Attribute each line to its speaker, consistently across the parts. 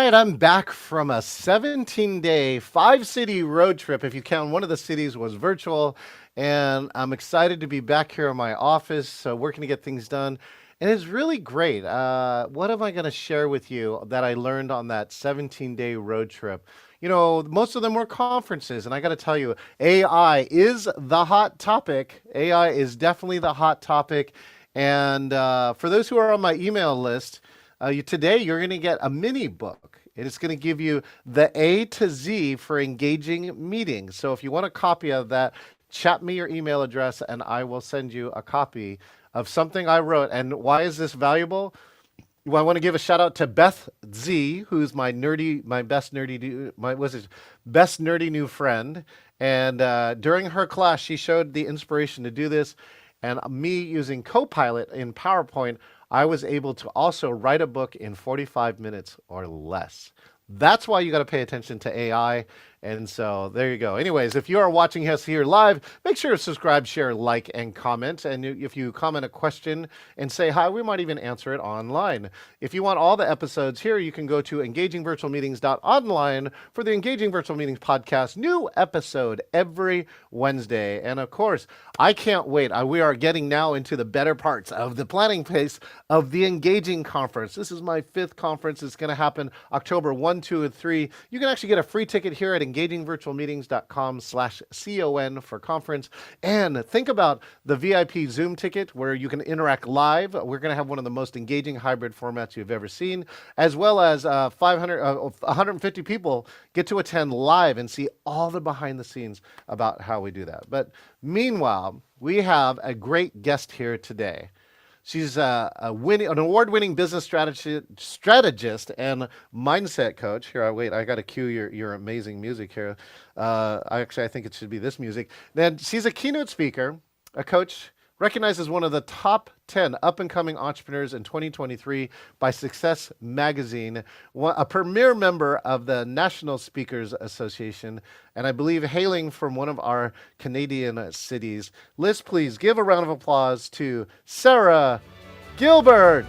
Speaker 1: right, I'm back from a 17-day, 5-city road trip. If you count one of the cities was virtual, and I'm excited to be back here in my office, working to get things done. And it's really great. What am I going to share with you that I learned on that 17-day road trip? You know, most of them were conferences, and I got to tell you, AI is the hot topic. AI is definitely the hot topic. And for those who are on my email list, today you're going to get a mini book. And it's going to give you the A to Z for engaging meetings. So if you want a copy of that, chat me your email address and I will send you a copy of something I wrote. And why is this valuable? Well, I want to give a shout out to Beth Z, who's my best nerdy new friend. And during her class, she showed the inspiration to do this. And me using Copilot in PowerPoint, I was able to also write a book in 45 minutes or less. That's why you got to pay attention to AI. And so there you go. Anyways, if you are watching us here live, make sure to subscribe, share, like, and comment. And if you comment a question and say hi, we might even answer it online. If you want all the episodes here, you can go to engagingvirtualmeetings.online for the Engaging Virtual Meetings podcast. New episode every Wednesday. And of course, I can't wait. We are getting now into the better parts of the planning phase of the Engaging Conference. This is my 5th conference. It's going to happen October 1, 2, and 3. You can actually get a free ticket here at engagingvirtualmeetings.com/CON for conference. And think about the VIP Zoom ticket where you can interact live. We're going to have one of the most engaging hybrid formats you've ever seen, as well as 150 people get to attend live and see all the behind the scenes about how we do that. But meanwhile, we have a great guest here today. She's an award-winning business strategist and mindset coach. Here, I got to cue your amazing music here. I think it should be this music. Then she's a keynote speaker, a coach, recognized as one of the top 10 up-and-coming entrepreneurs in 2023 by Success Magazine, a premier member of the National Speakers Association, and I believe hailing from one of our Canadian cities. Liz, please give a round of applause to Sara Gilbert.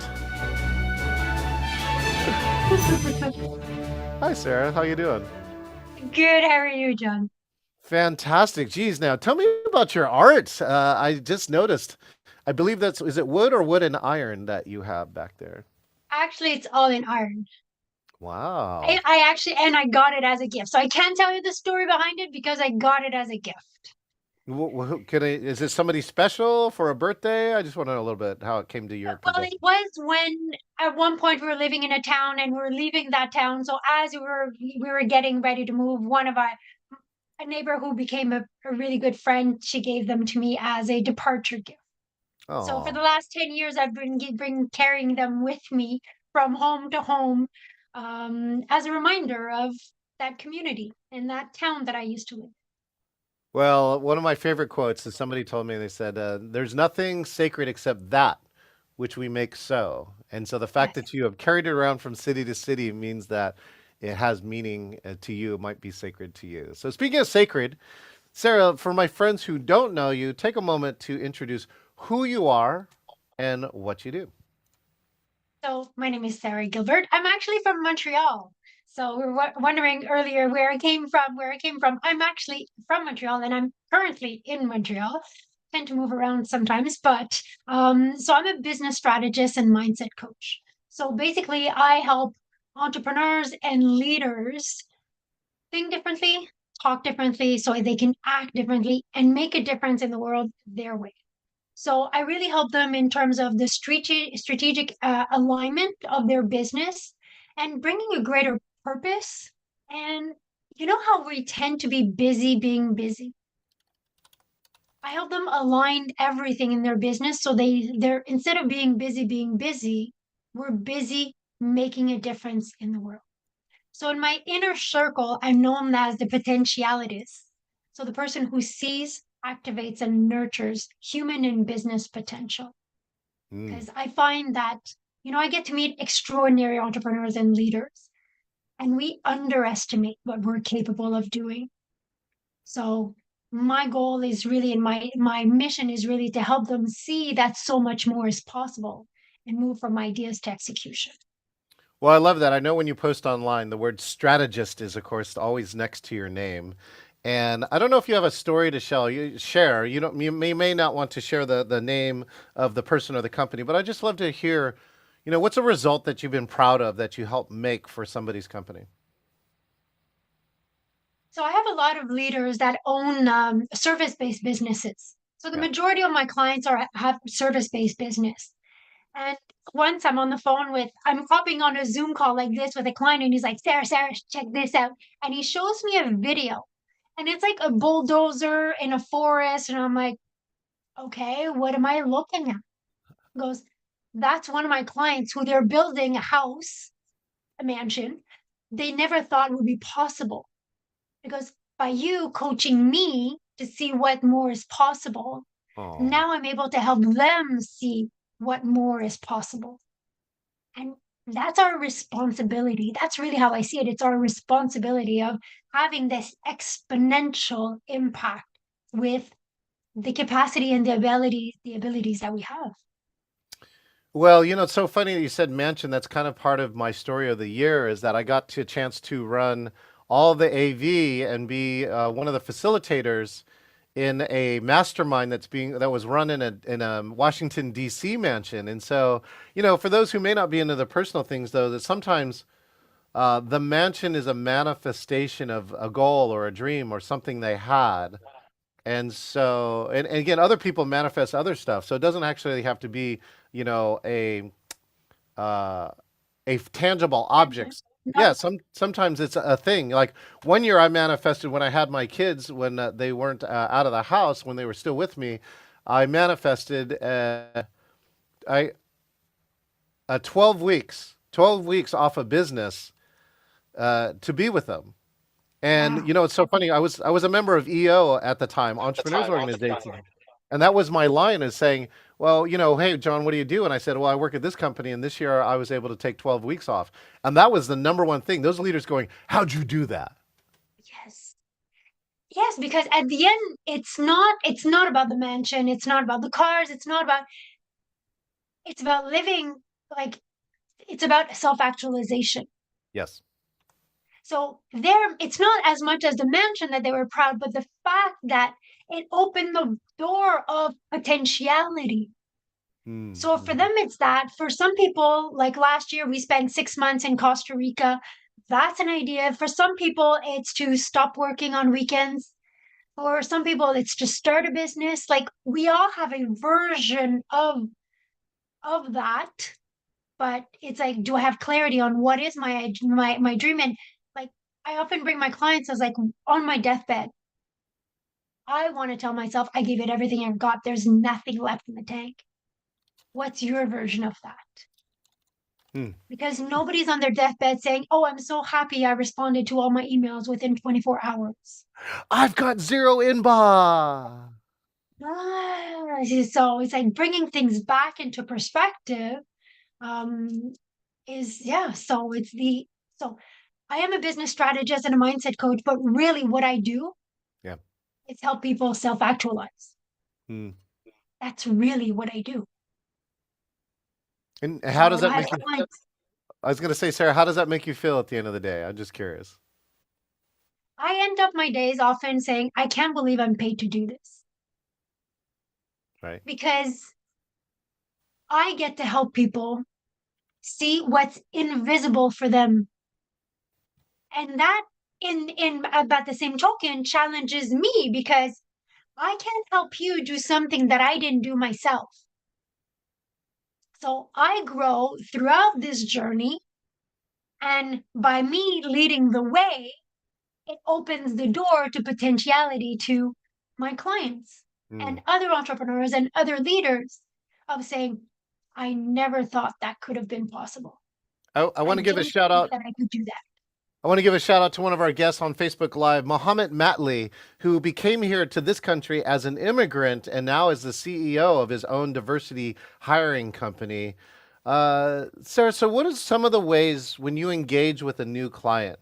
Speaker 1: Hi, Sara. How you doing?
Speaker 2: Good. How are you, John?
Speaker 1: Fantastic. Geez, now tell me about your art. I just noticed. I believe is it wood or wood and iron that you have back there?
Speaker 2: Actually, it's all in iron.
Speaker 1: Wow.
Speaker 2: I got it as a gift. So I can't tell you the story behind it because I got it as a gift.
Speaker 1: Is it somebody special for a birthday? I just want to know a little bit how it came to your
Speaker 2: Well,
Speaker 1: possession.
Speaker 2: it was when at one point we were living in a town and we were leaving that town. So as we were getting ready to move, one of a neighbor who became a really good friend, she gave them to me as a departure gift. So for
Speaker 1: Oh,
Speaker 2: the last 10 years, I've been carrying them with me from home to home, as a reminder of that community and that town that I used to live.
Speaker 1: well, one of my favorite quotes is somebody told me, they said, there's nothing sacred except that which we make so. And so the fact
Speaker 2: Yes.
Speaker 1: that you have carried it around from city to city means that it has meaning to you, it might be sacred to you. So speaking of sacred, Sara, for my friends who don't know you, take a moment to introduce who you are and what you do.
Speaker 2: So my name is Sara Gilbert. I'm actually from Montreal. So we were wondering earlier where I came from. Where I came from, I'm actually from Montreal, and I'm currently in Montreal. Tend to move around sometimes, but so I'm a business strategist and mindset coach. So basically, I help entrepreneurs and leaders think differently, talk differently, so they can act differently and make a difference in the world their way. So I really help them in terms of the strategic alignment of their business and bringing a greater purpose. And you know how we tend to be busy being busy? I help them align everything in their business so they're instead of being busy, we're busy making a difference in the world. So in my inner circle, I'm known as the potentialities. So the person who sees, activates, and nurtures human and business potential.
Speaker 1: Mm.
Speaker 2: Because I find that, I get to meet extraordinary entrepreneurs and leaders, and we underestimate what we're capable of doing. So my goal is really, and my mission is really to help them see that so much more is possible and move from ideas to execution.
Speaker 1: Well, I love that. I know when you post online, the word strategist is, of course, always next to your name. And I don't know if you have a story to share. You don't. You may not want to share the name of the person or the company, but I just love to hear, what's a result that you've been proud of that you helped make for somebody's company.
Speaker 2: So I have a lot of leaders that own service-based businesses. So the
Speaker 1: Yeah.
Speaker 2: majority of my clients have service-based business. And once I'm hopping on a Zoom call like this with a client, and he's like, Sarah, check this out. And he shows me a video, and it's like a bulldozer in a forest. And I'm like, okay, what am I looking at? He goes, that's one of my clients who they're building a house, a mansion. They never thought would be possible because by you coaching me to see what more is possible,
Speaker 1: Oh.
Speaker 2: now I'm able to help them see what more is possible. And that's our responsibility. That's really how I see it. It's our responsibility of having this exponential impact with the capacity and the abilities that we have.
Speaker 1: Well, it's so funny that you said mansion. That's kind of part of my story of the year is that I got to a chance to run all the AV and be one of the facilitators in a mastermind that was run in a Washington D.C. mansion. And so, for those who may not be into the personal things, though, that sometimes the mansion is a manifestation of a goal or a dream or something they had. And so, and again, other people manifest other stuff. So it doesn't actually have to be, you know, a uh, a tangible
Speaker 2: Mention.
Speaker 1: object. Yeah,
Speaker 2: No,
Speaker 1: sometimes it's a thing. Like one year, I manifested when I had my kids when they weren't out of the house when they were still with me. I manifested I 12 weeks off of business to be with them. And
Speaker 2: wow.
Speaker 1: it's so funny. I was a member of EO at the time, Entrepreneurs Organization, and that was my line is saying, well, hey John, what do you do? And I said, well, I work at this company, and this year I was able to take 12 weeks off, and that was the number one thing. Those leaders going, how'd you do that?
Speaker 2: Yes. Yes, because at the end, it's not about the mansion, it's not about the cars, it's about living like it's about self-actualization.
Speaker 1: Yes.
Speaker 2: So there, it's not as much as the mansion that they were proud, but the fact that it opened the door of potentiality. So for
Speaker 1: Mm-hmm.
Speaker 2: them, it's that. For some people, like last year, we spent 6 months in Costa Rica. That's an idea. For some people, it's to stop working on weekends. For some people, it's to start a business. Like we all have a version of that, but it's like, do I have clarity on what is my dream? And like I often bring my clients as like on my deathbed, I want to tell myself I gave it everything I've got. There's nothing left in the tank. What's your version of that?
Speaker 1: Hmm.
Speaker 2: Because nobody's on their deathbed saying, oh, I'm so happy I responded to all my emails within 24 hours.
Speaker 1: I've got zero inbox.
Speaker 2: So it's like bringing things back into perspective um, is, yeah. So I am a business strategist and a mindset coach, but really what I do
Speaker 1: Yeah.
Speaker 2: is help people self actualize.
Speaker 1: Hmm.
Speaker 2: That's really what I do.
Speaker 1: And how does
Speaker 2: So
Speaker 1: that
Speaker 2: I have
Speaker 1: make you?
Speaker 2: clients.
Speaker 1: I was going to say, Sarah, how does that make you feel at the end of the day? I'm just curious.
Speaker 2: I end up my days often saying, I can't believe I'm paid to do this
Speaker 1: Right.
Speaker 2: because I get to help people see what's invisible for them. And that in about the same token challenges me because I can't help you do something that I didn't do myself. So I grow throughout this journey. And by me leading the way, it opens the door to potentiality to my clients
Speaker 1: Hmm.
Speaker 2: and other entrepreneurs and other leaders of saying, I never thought that could have been possible.
Speaker 1: I
Speaker 2: I
Speaker 1: want to give a
Speaker 2: didn't
Speaker 1: shout
Speaker 2: think
Speaker 1: out.
Speaker 2: that I could do that.
Speaker 1: I want to give a shout out to one of our guests on Facebook Live, Mohammed Matley, who became here to this country as an immigrant and now is the CEO of his own diversity hiring company. Sarah, so what are some of the ways when you engage with a new client?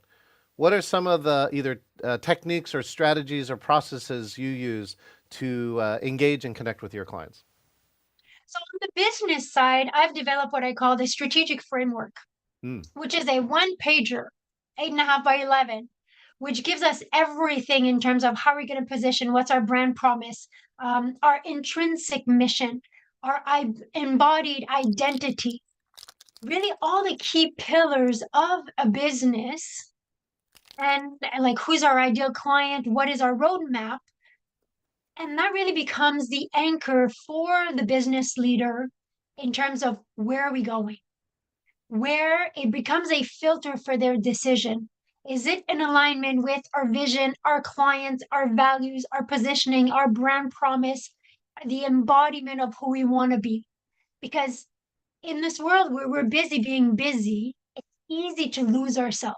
Speaker 1: What are some of the either techniques or strategies or processes you use to engage and connect with your clients?
Speaker 2: So on the business side, I've developed what I call the strategic framework. which is a one pager, 8.5 by 11, which gives us everything in terms of how we're going to position, what's our brand promise, our intrinsic mission, our embodied identity, really all the key pillars of a business, and like who's our ideal client, what is our roadmap. And that really becomes the anchor for the business leader in terms of where are we going, where it becomes a filter for their decision. Is it in alignment with our vision, our clients, our values, our positioning, our brand promise, the embodiment of who we want to be? Because in this world where we're busy being busy, it's easy to lose ourselves.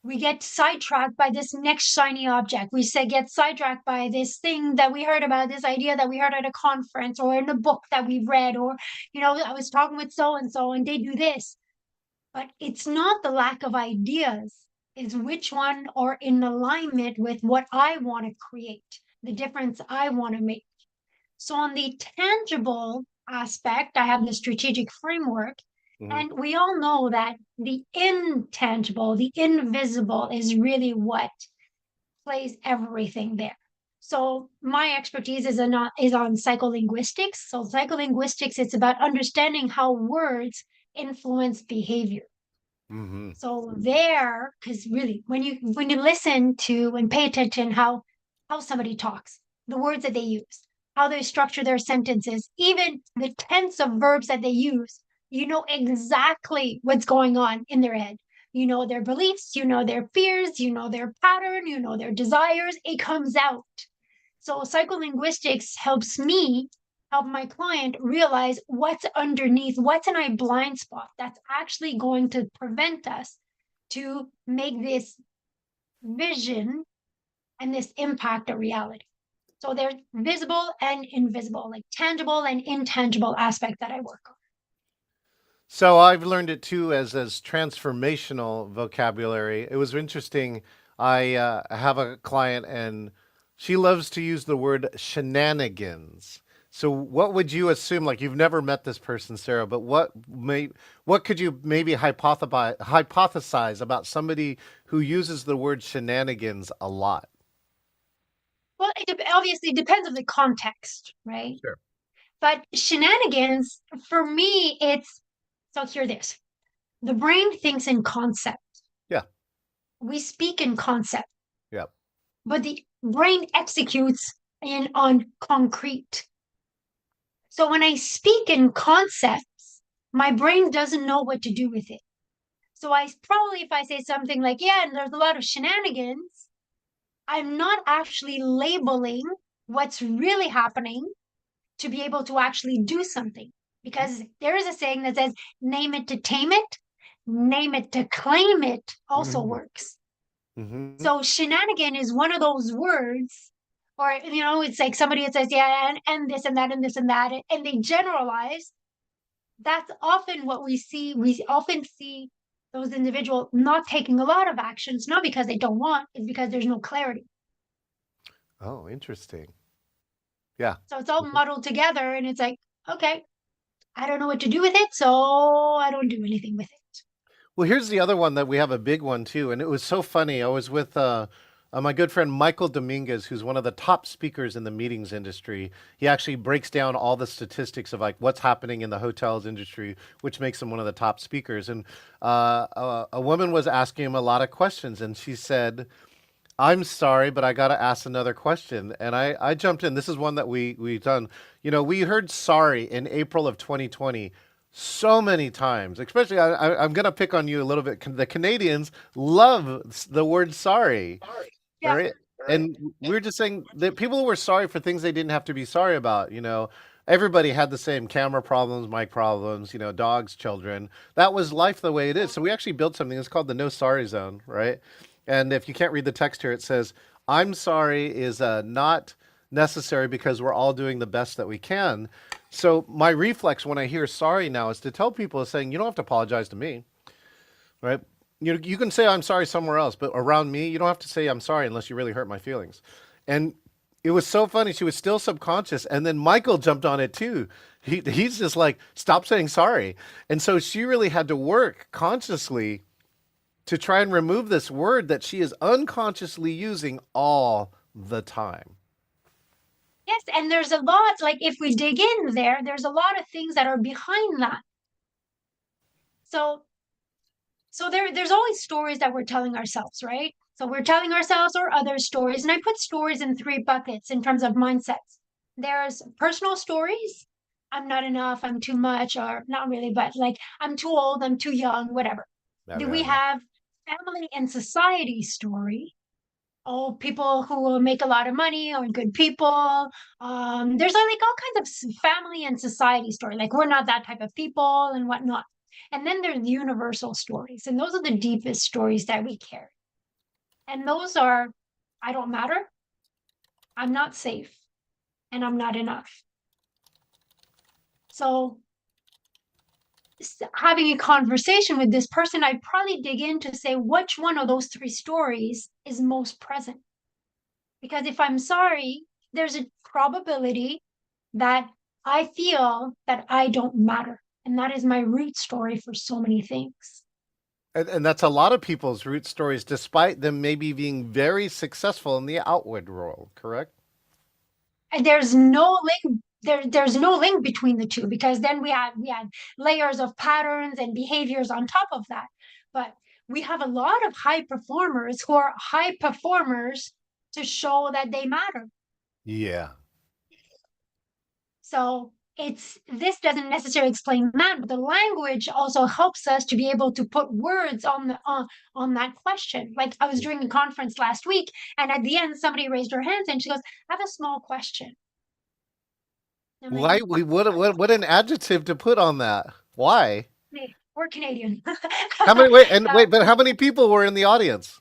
Speaker 2: We get sidetracked by this next shiny object. We say get sidetracked by this thing that we heard about, this idea that we heard at a conference or in a book that we've read, or, I was talking with so and so and they do this. But it's not the lack of ideas, it's which one are in alignment with what I want to create, the difference I want to make. So on the tangible aspect, I have the strategic framework. And we all know that the intangible, the invisible is really what plays everything there. So my expertise is on psycholinguistics. So psycholinguistics, it's about understanding how words influence behavior. So there, because really, when you listen to and pay attention how somebody talks, the words that they use, how they structure their sentences, even the tense of verbs that they use, you know exactly what's going on in their head. You know their beliefs, you know their fears, you know their pattern, you know their desires. It comes out. So psycholinguistics helps me help my client realize what's underneath, what's in a blind spot that's actually going to prevent us to make this vision and this impact a reality. So there's visible and invisible, like tangible and intangible aspect that I work on.
Speaker 1: So I've learned it too as transformational vocabulary. It was interesting. I have a client and she loves to use the word shenanigans. So what would you assume? Like you've never met this person, Sarah, but what could you maybe hypothesize about somebody who uses the word shenanigans a lot?
Speaker 2: Well, it obviously depends on the context, right?
Speaker 1: Sure.
Speaker 2: But shenanigans, for me, so hear this. The brain thinks in concept.
Speaker 1: Yeah.
Speaker 2: We speak in concept.
Speaker 1: Yeah.
Speaker 2: But the brain executes on concrete. So when I speak in concepts, my brain doesn't know what to do with it. So I probably, if I say something like, yeah, and there's a lot of shenanigans, I'm not actually labeling what's really happening to be able to actually do something. Because there is a saying that says, name it to tame it, name it to claim it also works. So shenanigan is one of those words, or, it's like somebody that says, yeah, and this and that and this and that, and they generalize. That's often what we see. We often see those individuals not taking a lot of actions, not because they don't want, it's because there's no clarity.
Speaker 1: Oh, interesting. Yeah.
Speaker 2: So it's all muddled together, and it's like, okay, I don't know what to do with it, so I don't do anything with it.
Speaker 1: Well, here's the other one that we have a big one too, and it was so funny. I was with my good friend Michael Dominguez, who's one of the top speakers in the meetings industry. He actually breaks down all the statistics of like what's happening in the hotels industry, which makes him one of the top speakers. And a woman was asking him a lot of questions, and she said, "I'm sorry, but I got to ask another question." And I jumped in. This is one that we've done. We heard sorry in April of 2020 so many times, especially I'm going to pick on you a little bit. The Canadians love the word sorry.
Speaker 2: Yeah.
Speaker 1: Right? And we're just saying that people were sorry for things they didn't have to be sorry about. Everybody had the same camera problems, mic problems, dogs, children. That was life the way it is. So we actually built something that's called the no sorry zone, right? And if you can't read the text here, it says, I'm sorry is not necessary because we're all doing the best that we can. So my reflex when I hear sorry now is to tell people saying, you don't have to apologize to me, right? You can say I'm sorry somewhere else, but around me, you don't have to say I'm sorry unless you really hurt my feelings. And It was so funny. She was still subconscious, and then Michael jumped on it too. He's just like, stop saying sorry. And so she really had to work consciously to try and remove this word that she is unconsciously using all the time.
Speaker 2: Yes, and there's a lot, like if we dig in there, there's a lot of things that are behind that. So there's always stories that we're telling ourselves, right? So we're telling ourselves or other stories. And I put stories in three buckets in terms of mindsets. There's personal stories. I'm not enough, I'm too much, or not really, but like I'm too old, I'm too young, whatever.
Speaker 1: Yeah,
Speaker 2: Do
Speaker 1: yeah,
Speaker 2: we
Speaker 1: yeah.
Speaker 2: have family and society story? Oh, people who will make a lot of money or good people. There's like all kinds of family and society story. Like we're not that type of people and whatnot. And then there's universal stories, and those are the deepest stories that we carry. And those are, I don't matter, I'm not safe, and I'm not enough. So having a conversation with this person, I'd probably dig in to say which one of those three stories is most present. Because if I'm sorry, there's a probability that I feel that I don't matter. And that is my root story for so many things.
Speaker 1: And that's a lot of people's root stories, despite them maybe being very successful in the outward world, correct?
Speaker 2: And there's no link. There's no link between the two because then we had layers of patterns and behaviors on top of that. But we have a lot of high performers who are high performers to show that they matter.
Speaker 1: Yeah.
Speaker 2: So this doesn't necessarily explain that, but the language also helps us to be able to put words on that question. Like I was doing a conference last week, and at the end, somebody raised her hands and she goes, "I have a small question." I'm like,
Speaker 1: Why we what an adjective to put on that? Why?
Speaker 2: "Hey, we're Canadian."
Speaker 1: How many but how many people were in the audience?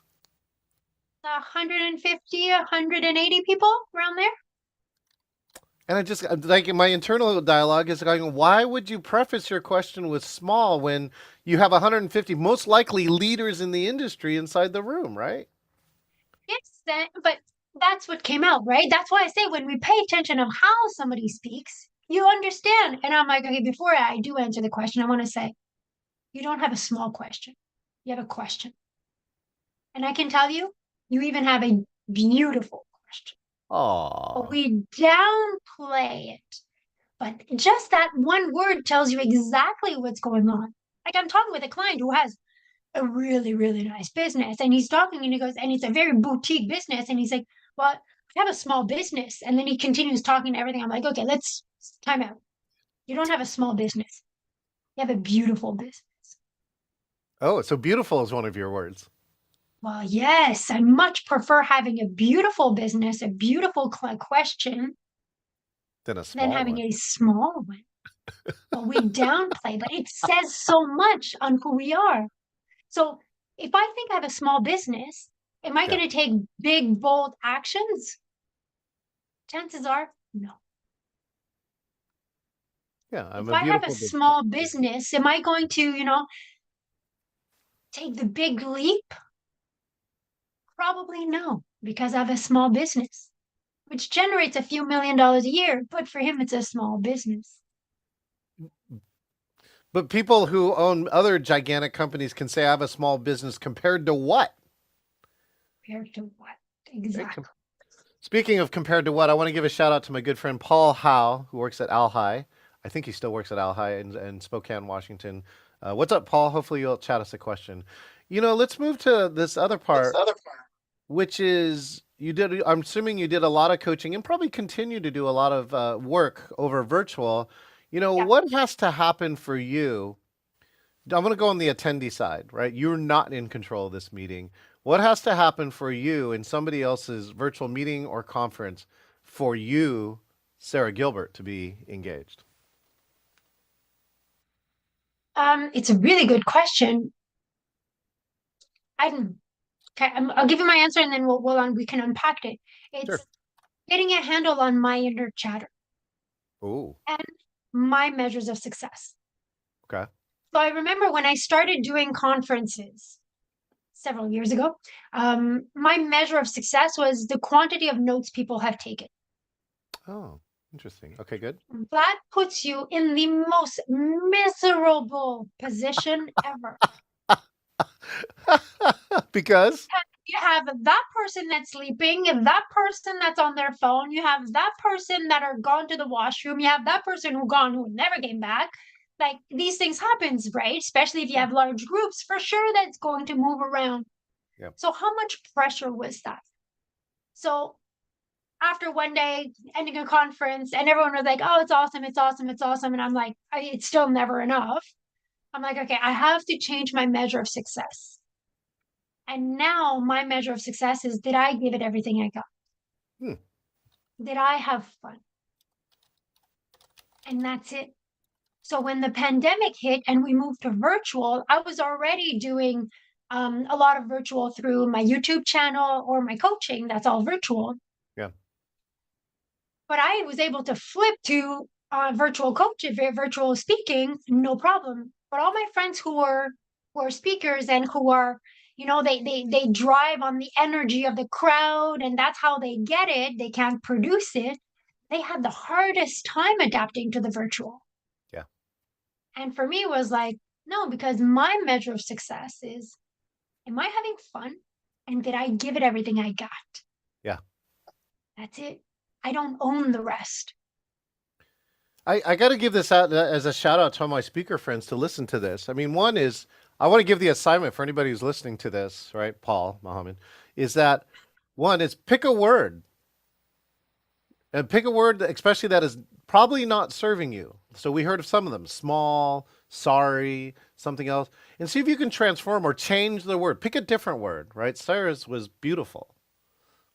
Speaker 2: 150, 180 people around there.
Speaker 1: And I just like my internal dialogue is going, why would you preface your question with small when you have 150 most likely leaders in the industry inside the room, right?
Speaker 2: Yes, but that's what came out, right? That's why I say when we pay attention of how somebody speaks, you understand. And I'm like, okay, before I do answer the question, I want to say, you don't have a small question. You have a question. And I can tell you, you even have a beautiful question. But
Speaker 1: Oh,
Speaker 2: we downplay it. But just that one word tells you exactly what's going on. Like I'm talking with a client who has a really, really nice business. And he's talking and he goes, and it's a very boutique business. And he's like, well, I have a small business. And then he continues talking to everything. I'm like, okay, let's time out. You don't have a small business. You have a beautiful business.
Speaker 1: oh, so beautiful is one of your words.
Speaker 2: Well, yes, I much prefer having a beautiful business, a beautiful question,
Speaker 1: Than a
Speaker 2: than
Speaker 1: small
Speaker 2: having
Speaker 1: one.
Speaker 2: a small one. But we downplay, but it says so much on who we are. So if I think I have a small business, am I
Speaker 1: Yeah.
Speaker 2: going to take big, bold actions? Chances are no.
Speaker 1: Yeah, I'm
Speaker 2: If
Speaker 1: a
Speaker 2: I have a
Speaker 1: beautiful business.
Speaker 2: small business, am I going to, take the big leap? Probably no, because I have a small business, which generates a few $1 million a year. But for him, it's a small business.
Speaker 1: But people who own other gigantic companies can say I have a small business compared to what?
Speaker 2: Compared to what?
Speaker 1: Right?
Speaker 2: Exactly.
Speaker 1: Speaking of compared to what, I want to give a shout out to my good friend Paul Howe, who works at Alhi. I think he still works at Alhi in Spokane, Washington. What's up, Paul? Hopefully you'll chat us a question. Let's move to this other part, which is you did. I'm assuming you did a lot of coaching and probably continue to do a lot of work over virtual.
Speaker 2: Yeah.
Speaker 1: What has to happen for you? I'm going to go on the attendee side, right? You're not in control of this meeting. What has to happen for you in somebody else's virtual meeting or conference for you, Sara Gilbert, to be engaged?
Speaker 2: It's a really good question. I'm okay. I'll give you my answer, and then we can unpack it.
Speaker 1: Sure.
Speaker 2: It's getting a handle on my inner chatter
Speaker 1: Oh,
Speaker 2: and my measures of success.
Speaker 1: okay.
Speaker 2: So I remember when I started doing conferences several years ago, my measure of success was the quantity of notes people have taken.
Speaker 1: Oh, interesting. Okay, good.
Speaker 2: That puts you in the most miserable position ever.
Speaker 1: Because
Speaker 2: You have that person that's sleeping, and that person that's on their phone, you have that person that are gone to the washroom, you have that person who never came back. Like these things happens, right? Especially if you have large groups, for sure that's going to move around.
Speaker 1: yeah.
Speaker 2: So how much pressure was that? So after one day ending a conference and everyone was like, oh, it's awesome, it's awesome, it's awesome. And I'm like, it's still never enough. I'm like, okay, I have to change my measure of success. And now my measure of success is, did I give it everything I got?
Speaker 1: Hmm.
Speaker 2: Did I have fun? And that's it. So when the pandemic hit and we moved to virtual, I was already doing a lot of virtual through my YouTube channel or my coaching. That's all virtual.
Speaker 1: Yeah.
Speaker 2: But I was able to flip to virtual coaching, virtual speaking, no problem. But all my friends who are speakers and who are, they drive on the energy of the crowd, and that's how they get it. They can't produce it. They had the hardest time adapting to the virtual.
Speaker 1: Yeah.
Speaker 2: And for me, it was like, no, because my measure of success is, am I having fun? And did I give it everything I got?
Speaker 1: Yeah.
Speaker 2: That's it. I don't own the rest.
Speaker 1: I got to give this out as a shout out to all my speaker friends to listen to this. I mean, one is I want to give the assignment for anybody who's listening to this, right? Paul, Mohammed, is that one is pick a word and pick a word, especially that is probably not serving you. So we heard of some of them: small, sorry, something else, and see if you can transform or change the word. Pick a different word, right? Sarah's was beautiful,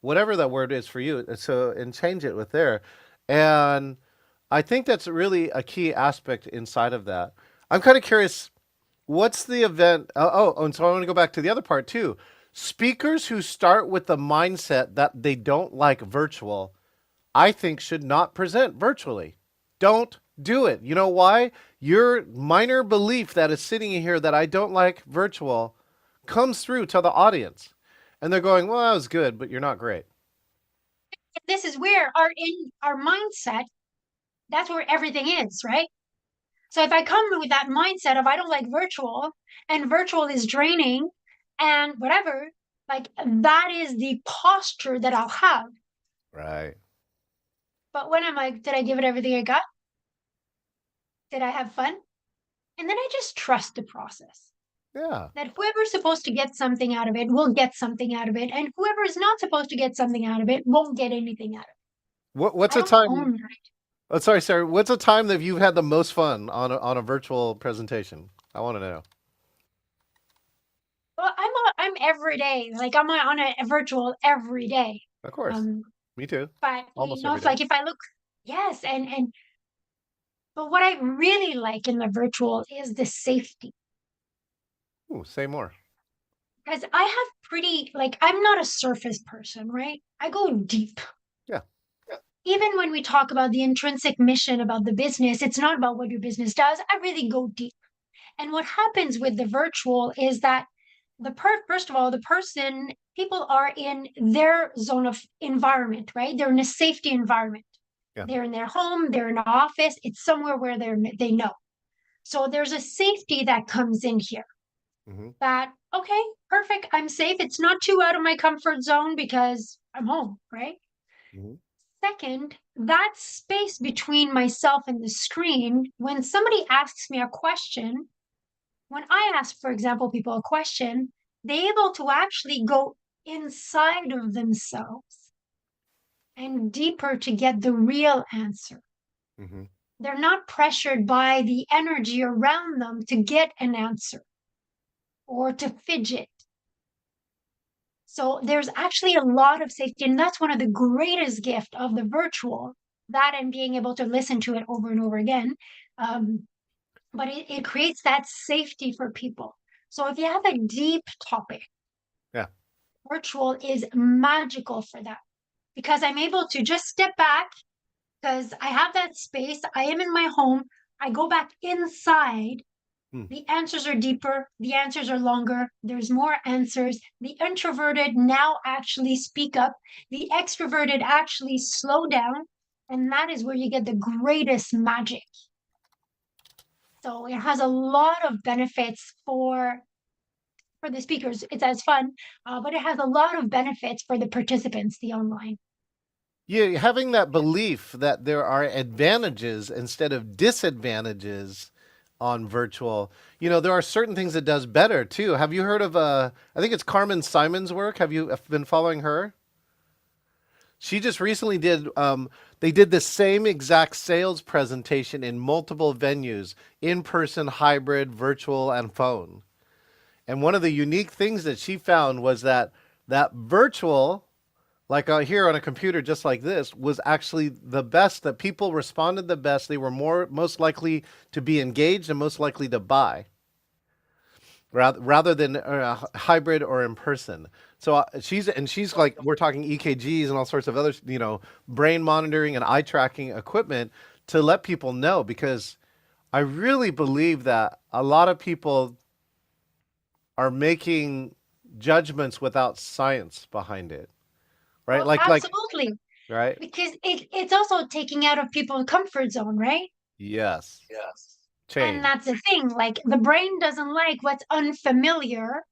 Speaker 1: whatever that word is for you. So and change it with there, and I think that's really a key aspect inside of that. I'm kind of curious, what's the event? And so I want to go back to the other part too. Speakers who start with the mindset that they don't like virtual, I think should not present virtually. Don't do it. You know why? Your minor belief that is sitting here that I don't like virtual comes through to the audience. And they're going, well, that was good, but you're not great.
Speaker 2: This is where our mindset, that's where everything is, right? So if I come with that mindset of I don't like virtual and virtual is draining and whatever, like that is the posture that I'll have.
Speaker 1: Right.
Speaker 2: But when I'm like, did I give it everything I got? Did I have fun? And then I just trust the process.
Speaker 1: Yeah.
Speaker 2: That whoever's supposed to get something out of it will get something out of it. And whoever is not supposed to get something out of it won't get anything out of
Speaker 1: What's
Speaker 2: it. I
Speaker 1: a
Speaker 2: don't
Speaker 1: time?
Speaker 2: own that.
Speaker 1: Oh, sorry, Sarah. What's a time that you've had the most fun on a virtual presentation? I want to know.
Speaker 2: Well, I'm every day. Like I'm on a virtual every day.
Speaker 1: Of course.
Speaker 2: Um,
Speaker 1: Me too.
Speaker 2: but
Speaker 1: Almost every
Speaker 2: it's
Speaker 1: day.
Speaker 2: like if I look, yes, and but what I really like in the virtual is the safety.
Speaker 1: Ooh, say more.
Speaker 2: Because I have pretty like I'm not a surface person, right? I go deep.
Speaker 1: Yeah.
Speaker 2: Even when we talk about the intrinsic mission about the business, it's not about what your business does. I really go deep. And what happens with the virtual is that first of all, the person, people are in their zone of environment, right? They're in a safety environment.
Speaker 1: Yeah.
Speaker 2: They're in their home, they're in an office, it's somewhere where they know. So there's a safety that comes in here
Speaker 1: Mm-hmm.
Speaker 2: that, okay, perfect, I'm safe. It's not too out of my comfort zone because I'm home, right?
Speaker 1: Mm-hmm.
Speaker 2: Second, that space between myself and the screen, when somebody asks me a question, when I ask, for example, people a question, they're able to actually go inside of themselves and deeper to get the real answer.
Speaker 1: Mm-hmm.
Speaker 2: They're not pressured by the energy around them to get an answer or to fidget. So there's actually a lot of safety, and that's one of the greatest gifts of the virtual, that and being able to listen to it over and over again. But it creates that safety for people. So if you have a deep topic,
Speaker 1: Yeah.
Speaker 2: virtual is magical for that because I'm able to just step back because I have that space. I am in my home. I go back inside
Speaker 1: Hmm.
Speaker 2: The answers are deeper, the answers are longer, there's more answers. The introverted now actually speak up, the extroverted actually slow down, and that is where you get the greatest magic. So it has a lot of benefits for the speakers. It's as fun, but it has a lot of benefits for the participants, the online.
Speaker 1: Yeah, having that belief that there are advantages instead of disadvantages on virtual. There are certain things it does better too. Have you heard of I think it's Carmen Simon's work. Have you been following her? She just recently did they did the same exact sales presentation in multiple venues, in person, hybrid, virtual, and phone. And one of the unique things that she found was that virtual, like here on a computer just like this, was actually the best, that people responded the best. They were most likely to be engaged and most likely to buy rather than hybrid or in person. So she's like, we're talking EKGs and all sorts of other, brain monitoring and eye tracking equipment to let people know, because I really believe that a lot of people are making judgments without science behind it, right?
Speaker 2: Well, absolutely.
Speaker 1: Right?
Speaker 2: Because it's also taking out of people's comfort zone, right?
Speaker 1: Yes.
Speaker 2: And
Speaker 1: Change.
Speaker 2: that's the thing, like the brain doesn't like what's unfamiliar.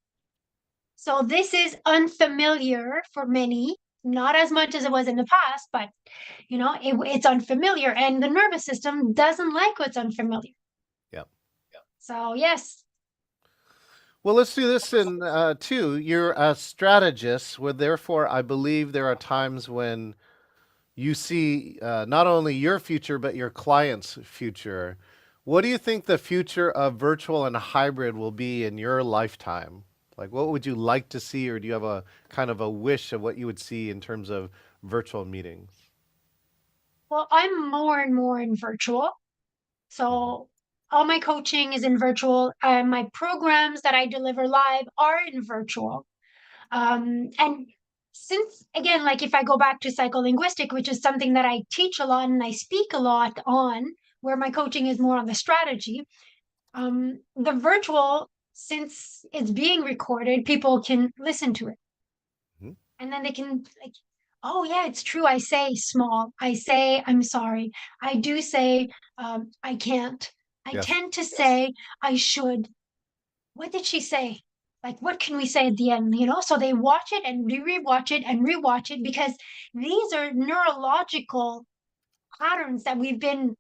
Speaker 2: So this is unfamiliar for many, not as much as it was in the past, but it's unfamiliar, and the nervous system doesn't like what's unfamiliar.
Speaker 1: Yep.
Speaker 2: So yes.
Speaker 1: Well, let's do this in two. You're a strategist, where therefore I believe there are times when you see not only your future but your client's future. What do you think the future of virtual and hybrid will be in your lifetime? Like, what would you like to see, or do you have a kind of a wish of what you would see in terms of virtual meetings?
Speaker 2: Well, I'm more and more in virtual.
Speaker 1: Mhm.
Speaker 2: So all my coaching is in virtual, and my programs that I deliver live are in virtual. And since again, like if I go back to psycholinguistic, which is something that I teach a lot and I speak a lot on, where my coaching is more on the strategy, the virtual, since it's being recorded, people can listen to it.
Speaker 1: Mhm.
Speaker 2: And then they can like, oh yeah, it's true. I say small. I say I'm sorry. I do say I can't. I
Speaker 1: Yes.
Speaker 2: tend to say I should. What did she say? Like, what can we say at the end? So they watch it and rewatch it and rewatch it, because these are neurological patterns that we've been,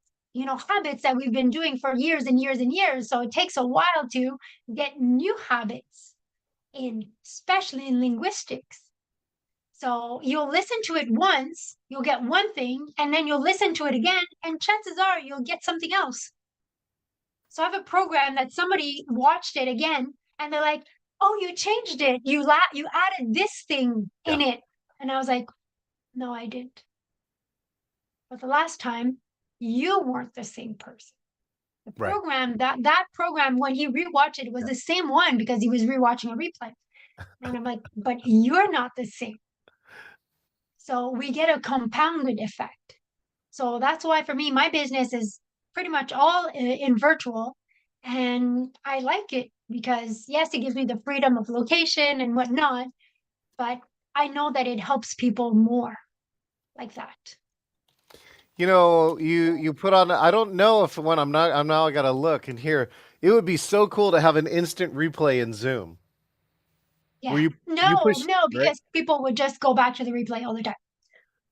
Speaker 2: habits that we've been doing for years and years and years. So it takes a while to get new habits in, especially in linguistics. So you'll listen to it once, you'll get one thing, and then you'll listen to it again, and chances are you'll get something else. So I have a program that somebody watched it again, and they're like, "Oh, you changed it. You added this thing
Speaker 1: Yeah.
Speaker 2: in it." And I was like, "No, I didn't. But the last time, you weren't the same person." The
Speaker 1: Right.
Speaker 2: program that program, when he rewatched it, was
Speaker 1: Yeah.
Speaker 2: the same one because he was rewatching a replay. And I'm like, "But you're not the same." So we get a compounded effect. So that's why for me, my business is pretty much all in virtual. And I like it because, yes, it gives me the freedom of location and whatnot, but I know that it helps people more like that.
Speaker 1: You put on. I don't know if when I'm now I gotta look and hear. It would be so cool to have an instant replay in Zoom where
Speaker 2: Yeah.
Speaker 1: you
Speaker 2: No,
Speaker 1: push,
Speaker 2: no,
Speaker 1: right.
Speaker 2: because people would just go back to the replay all the time.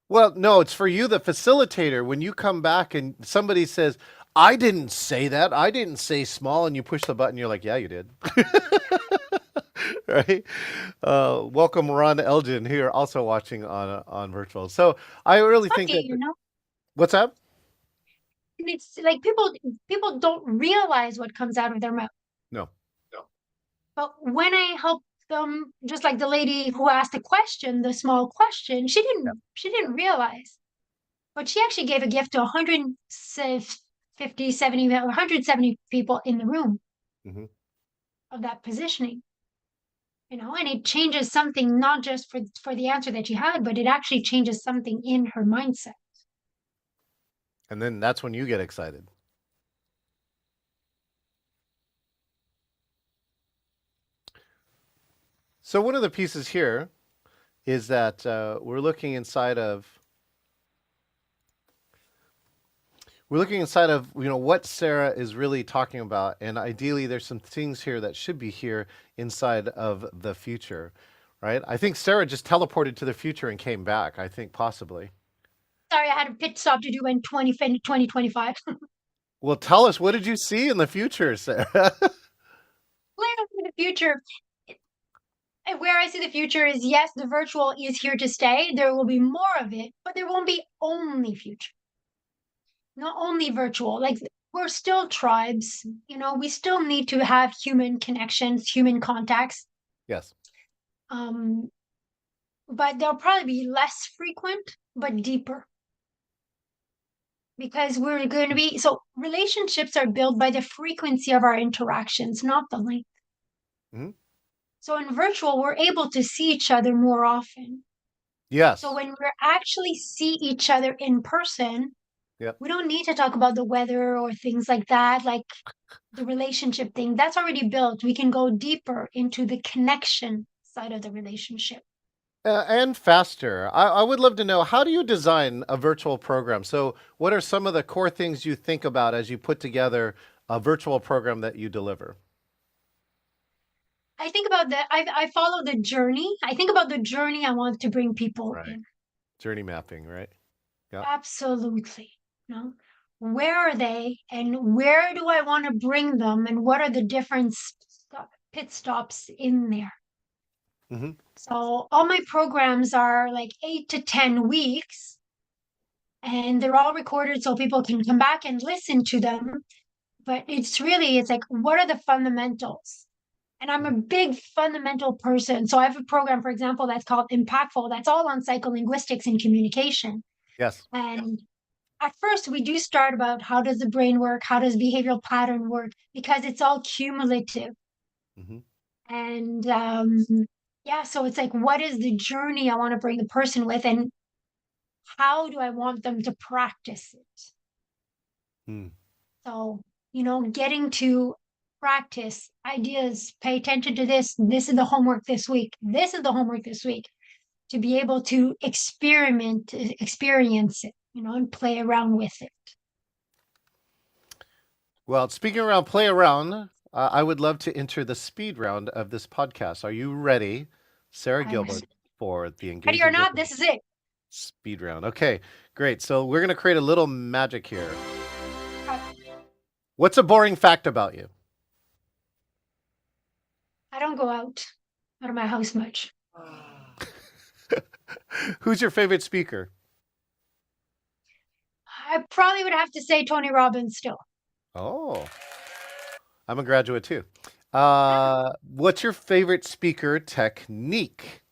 Speaker 1: Well, no, it's for you, the facilitator. When you come back and somebody says, "I didn't say that. I didn't say small," and you push the button, you're like, "Yeah, you did." Right? Welcome, Ron Elgin, here, also watching on virtual. So I really think
Speaker 2: Lucky,
Speaker 1: that.
Speaker 2: you know?
Speaker 1: What's up?
Speaker 2: And it's like people don't realize what comes out of their mouth.
Speaker 1: No.
Speaker 2: But when I help them, just like the lady who asked the question, the small question, she didn't realize. But she actually gave a gift to 150, 70, 170 people in the room
Speaker 1: Hmm.
Speaker 2: of that positioning, and it changes something, not just for the answer that she had, but it actually changes something in her mindset.
Speaker 1: And then that's when you get excited. So one of the pieces here is that we're looking inside of what Sara is really talking about, and ideally there's some things here that should be here inside of the future, right? I think Sara just teleported to the future and came back. I think possibly.
Speaker 2: Sorry, I had a pit stop to do in 2025.
Speaker 1: Well, tell us, what did you see in the future, Sara?
Speaker 2: Where I see the future, where I see the future is yes, the virtual is here to stay. There will be more of it, but there won't be only future. Not only virtual. Like we're still tribes, we still need to have human connections, human contacts.
Speaker 1: Yes.
Speaker 2: But they'll probably be less frequent, but deeper. Because we're going to be, so relationships are built by the frequency of our interactions, not the length.
Speaker 1: Mm-hmm.
Speaker 2: So in virtual, we're able to see each other more often.
Speaker 1: Yes.
Speaker 2: So when we actually see each other in person,
Speaker 1: yep.
Speaker 2: We don't need to talk about the weather or things like that, like the relationship thing. That's already built. We can go deeper into the connection side of the relationship.
Speaker 1: And faster. I would love to know, how do you design a virtual program? So what are some of the core things you think about as you put together a virtual program that you deliver?
Speaker 2: I think about I follow the journey. I think about the journey I want to bring people in.
Speaker 1: Journey mapping, right?
Speaker 2: Yeah. Absolutely. Where are they and where do I want to bring them and what are the different pit stops in there? Mm-hmm. So all my programs are like 8 to 10 weeks and they're all recorded so people can come back and listen to them. But it's like, what are the fundamentals? And I'm a big fundamental person. So I have a program, for example, that's called Impactful. That's all on psycholinguistics and communication.
Speaker 1: Yes.
Speaker 2: And at first we do start about how does the brain work? How does behavioral pattern work? Because it's all cumulative. Mm-hmm. And so it's like, what is the journey I want to bring the person with? And how do I want them to practice it? So, getting to practice ideas, pay attention to this. This is the homework this week. This is the homework this week. To be able to experience it, and play around with it.
Speaker 1: Well, speaking around play around, I would love to enter the speed round of this podcast. Are you ready, Sara Gilbert, for the engagement?
Speaker 2: Ready or not, this is it.
Speaker 1: Speed round. Okay, great. So we're going to create a little magic here. What's a boring fact about you?
Speaker 2: I don't go out of my house much.
Speaker 1: Who's your favorite speaker?
Speaker 2: I probably would have to say Tony Robbins still.
Speaker 1: Oh, I'm a graduate too. What's your favorite speaker technique?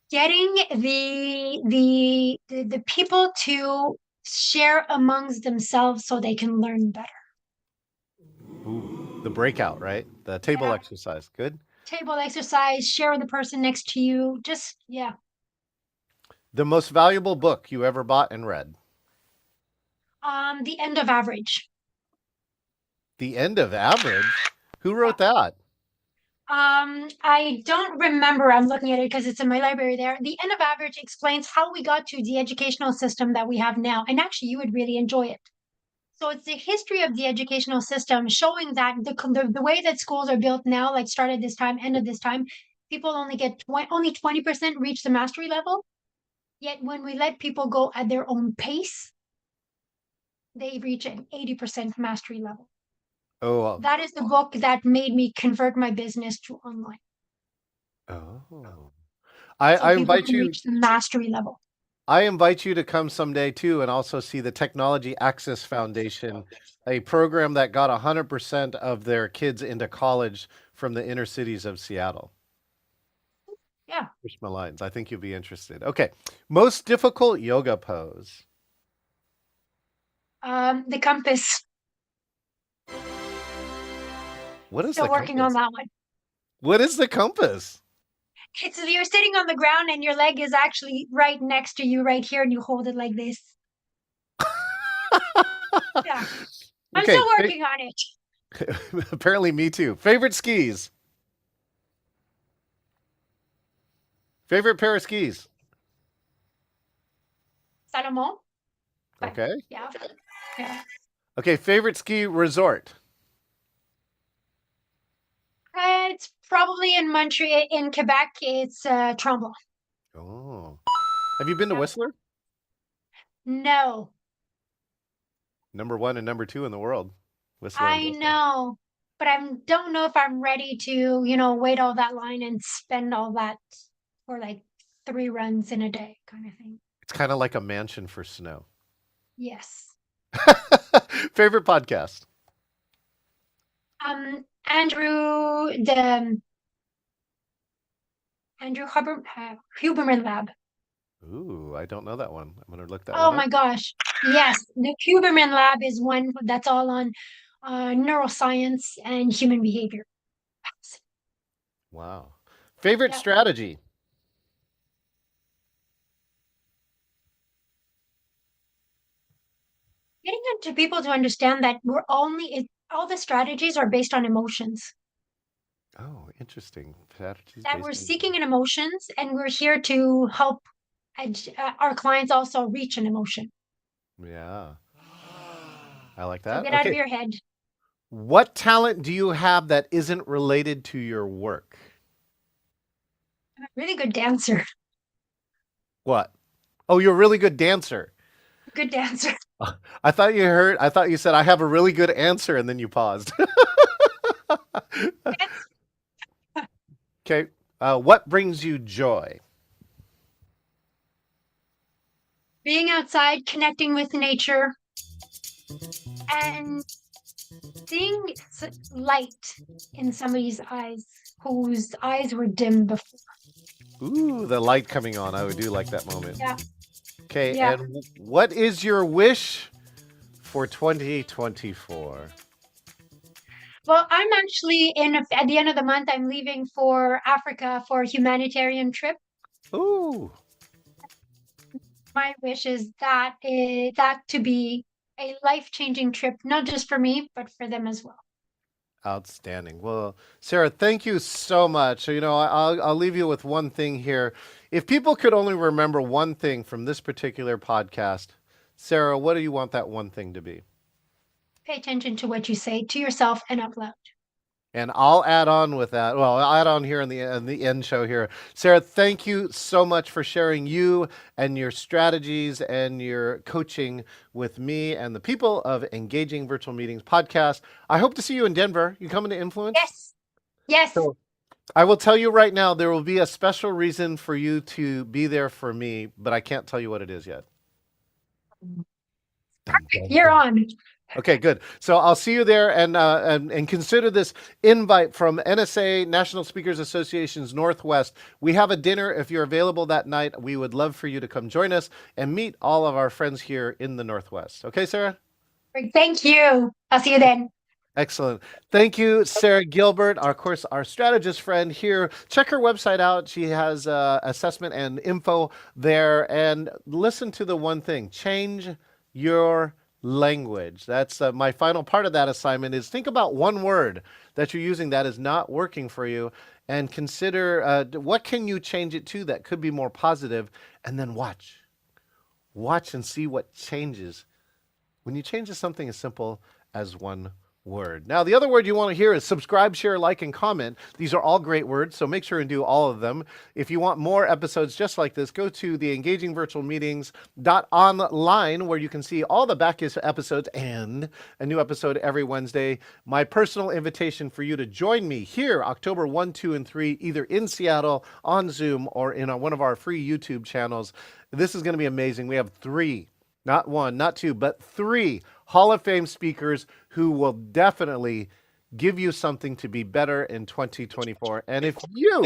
Speaker 2: Getting the people to share amongst themselves so they can learn better.
Speaker 1: Ooh, the breakout, right? The table exercise. Good.
Speaker 2: Table exercise, share with the person next to you.
Speaker 1: The most valuable book you ever bought and read?
Speaker 2: The End of Average.
Speaker 1: The End of Average? Who wrote that?
Speaker 2: I don't remember. I'm looking at it because it's in my library there. The End of Average explains how we got to the educational system that we have now. And actually, you would really enjoy it. So it's the history of the educational system showing that the way that schools are built now, like start at this time, end of this time, people only get only 20% reach the mastery level. Yet when we let people go at their own pace, they reach an 80% mastery level.
Speaker 1: Oh, wow.
Speaker 2: That is the book that made me convert my business to online.
Speaker 1: Oh, I invite you to
Speaker 2: reach the mastery level.
Speaker 1: I invite you to come someday too, and also see the Technology Access Foundation, a program that got 100% of their kids into college from the inner cities of Seattle.
Speaker 2: Yeah.
Speaker 1: Push my lines. I think you'll be interested. Okay. Most difficult yoga pose?
Speaker 2: The compass.
Speaker 1: What is
Speaker 2: Still working on that one.
Speaker 1: What is the compass?
Speaker 2: It's you're sitting on the ground and your leg is actually right next to you right here and you hold it like this. Yeah. I'm still working on it.
Speaker 1: Apparently me too. Favorite skis? Favorite pair of skis?
Speaker 2: Salomon. But
Speaker 1: Okay.
Speaker 2: yeah. Yeah.
Speaker 1: Okay, favorite ski resort?
Speaker 2: It's probably in Montreal, in Quebec. It's Tremblant.
Speaker 1: Oh. Have you been to
Speaker 2: Yeah.
Speaker 1: Whistler?
Speaker 2: No,
Speaker 1: Number 1 and number 2 in the world. Whistler and
Speaker 2: I
Speaker 1: Whistler.
Speaker 2: know, but I don't know if I'm ready to, wait all that line and spend all that for like 3 runs in a day kind of thing.
Speaker 1: It's kind of like a mansion for snow.
Speaker 2: Yes.
Speaker 1: Favorite podcast?
Speaker 2: Andrew Huberman Lab.
Speaker 1: Ooh, I don't know that one. I'm going to look that
Speaker 2: Oh
Speaker 1: one up.
Speaker 2: my gosh. Yes, the Huberman Lab is one that's all on neuroscience and human behavior.
Speaker 1: Wow. Favorite
Speaker 2: Yeah.
Speaker 1: strategy?
Speaker 2: Getting into people to understand that all the strategies are based on emotions,
Speaker 1: Oh, interesting. Strategies
Speaker 2: that
Speaker 1: based
Speaker 2: we're
Speaker 1: on
Speaker 2: seeking in emotions, and we're here to help our clients also reach an emotion.
Speaker 1: Yeah. I like
Speaker 2: So
Speaker 1: that.
Speaker 2: get out of
Speaker 1: Okay.
Speaker 2: your head.
Speaker 1: What talent do you have that isn't related to your work?
Speaker 2: I'm a really good dancer.
Speaker 1: What? Oh, you're a really good dancer.
Speaker 2: Good dancer.
Speaker 1: I thought you said I have a really good answer and then you paused. Okay. What brings you joy?
Speaker 2: Being outside, connecting with nature, and seeing light in somebody's eyes whose eyes were dim before.
Speaker 1: Ooh, the light coming on. I do like that moment.
Speaker 2: Yeah.
Speaker 1: Okay.
Speaker 2: Yeah.
Speaker 1: And what is your wish for 2024?
Speaker 2: Well, I'm actually at the end of the month, I'm leaving for Africa for a humanitarian trip.
Speaker 1: Ooh.
Speaker 2: My wish is that to be a life-changing trip, not just for me, but for them as well.
Speaker 1: Outstanding. Well, Sarah, thank you so much. So, I'll leave you with one thing here. If people could only remember one thing from this particular podcast, Sarah, what do you want that one thing to be?
Speaker 2: Pay attention to what you say to yourself and out loud.
Speaker 1: And I'll add on with that. Well, I'll add on here in the end show here. Sarah, thank you so much for sharing you and your strategies and your coaching with me and the people of Engaging Virtual Meetings podcast. I hope to see you in Denver. You coming to Influence?
Speaker 2: Yes. Yes.
Speaker 1: So I will tell you right now, there will be a special reason for you to be there for me, but I can't tell you what it is yet.
Speaker 2: You're on.
Speaker 1: Okay, good. So I'll see you there, and consider this invite from NSA, National Speakers Association's Northwest. We have a dinner. If you're available that night, we would love for you to come join us and meet all of our friends here in the Northwest. Okay, Sarah?
Speaker 2: Thank you. I'll see you then.
Speaker 1: Excellent. Thank you, Sara Gilbert, of course, our strategist friend here. Check her website out. She has assessment and info there. And listen to the one thing, change your language. That's my final part of that assignment is think about one word that you're using that is not working for you and consider what can you change it to that could be more positive, and then watch and see what changes when you change to something as simple as one word. Now, the other word you want to hear is subscribe, share, like, and comment. These are all great words, so make sure and do all of them. If you want more episodes just like this, go to the engagingvirtualmeetings.online where you can see all the back episodes and a new episode every Wednesday. My personal invitation for you to join me here October 1, 2, and 3, either in Seattle, on Zoom, or in one of our free YouTube channels. This is going to be amazing. We have 3, not 1, not 2, but 3 Hall of Fame speakers who will definitely give you something to be better in 2024. And if you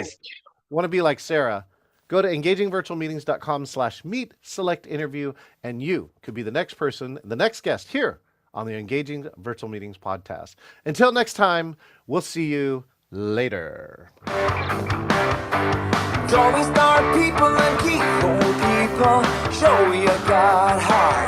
Speaker 1: want to be like Sarah, go to engagingvirtualmeetings.com/meet, select interview, and you could be the next person, the next guest here on the Engaging Virtual Meetings podcast. Until next time, we'll see you later.
Speaker 3: Don't we start people and keep old people? Show you got heart.